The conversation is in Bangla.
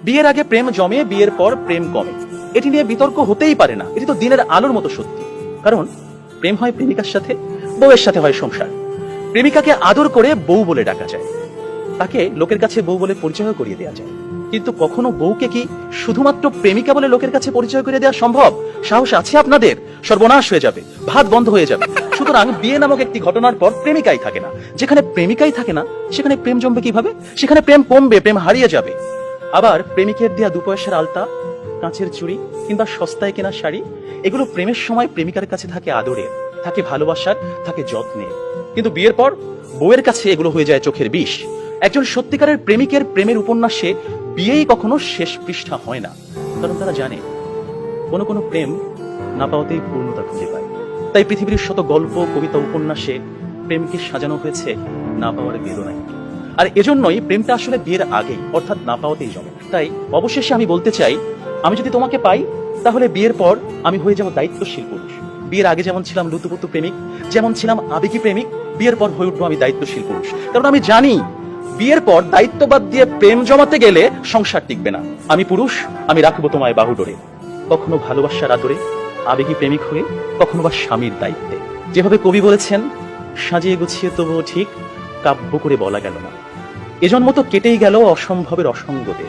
বিয়ের আগে প্রেম জমে, বিয়ের পর প্রেম কমে, এটি নিয়ে বিতর্ক হতেই পারে না। এটি তো দিনের আলোর মতো সত্যি। কারণ প্রেম হয় প্রেমিকার সাথে, বউয়ের সাথে হয় সংসার। প্রেমিকাকে আদর করে বউ বলে ডাকা যায়, তাকে লোকের কাছে বউ বলে পরিচয় করিয়ে দেওয়া যায়। কিন্তু কখনো বউকে কি শুধুমাত্র প্রেমিকা বলে লোকের কাছে পরিচয় করে দেওয়া সম্ভব? সাহস আছে আপনাদের? সর্বনাশ হয়ে যাবে, ভাত বন্ধ হয়ে যাবে। সুতরাং বিয়ে নামক একটি ঘটনার পর প্রেমিকাই থাকে না। যেখানে প্রেমিকাই থাকে না, সেখানে প্রেম জমবে কিভাবে? সেখানে প্রেম কমবে, প্রেম হারিয়ে যাবে। আবার প্রেমিকের দেয়া 2 পয়সার আলতা, কাঁচের চুড়ি কিংবা সস্তায় কেনা শাড়ি, এগুলো প্রেমের সময় প্রেমিকার কাছে থাকে আদরের, থাকে ভালোবাসার, থাকে যত্নের। কিন্তু বিয়ের পর বউয়ের কাছে এগুলো হয়ে যায় চোখের বিষ। একজন সত্যিকারের প্রেমিকের প্রেমের উপন্যাসে বিয়েই কখনো শেষ পৃষ্ঠা হয় না। কারণ তারা জানে কোনো কোনো প্রেম না পাওয়াতেই পূর্ণতা খুঁজে পায়। তাই পৃথিবীর শত গল্প, কবিতা, উপন্যাসে প্রেমকে সাজানো হয়েছে না পাওয়ার বেদনায়। আর এজন্যই প্রেমটা আসলে বিয়ের আগেই, অর্থাৎ না পাওয়াতেই জমে। তাই অবশেষে আমি বলতে চাই, আমি যদি তোমাকে পাই তাহলে বিয়ের পর আমি হয়ে যাব দায়িত্বশীল পুরুষ। বিয়ের আগে যেমন ছিলাম লুতুপুতু প্রেমিক, যেমন ছিলাম আবেগী প্রেমিক, বিয়ের পর হয়ে উঠবো আমি দায়িত্বশীল পুরুষ। কারণ আমি জানি বিয়ের পর দায়িত্ববাদ দিয়ে প্রেম জমাতে গেলে সংসার টিকবে না। আমি পুরুষ, আমি রাখবো তোমায় বাহুডোরে, কখনো ভালোবাসার আদরে, আবেগী প্রেমিক হয়ে, কখনো বা স্বামীর দায়িত্বে। যেভাবে কবি বলেছেন, সাজিয়ে গুছিয়ে তবুও ঠিক কাব্য করে বলা গেল না, এজন্ম তো কেটেই গেল অসম্ভবের অসঙ্গতে।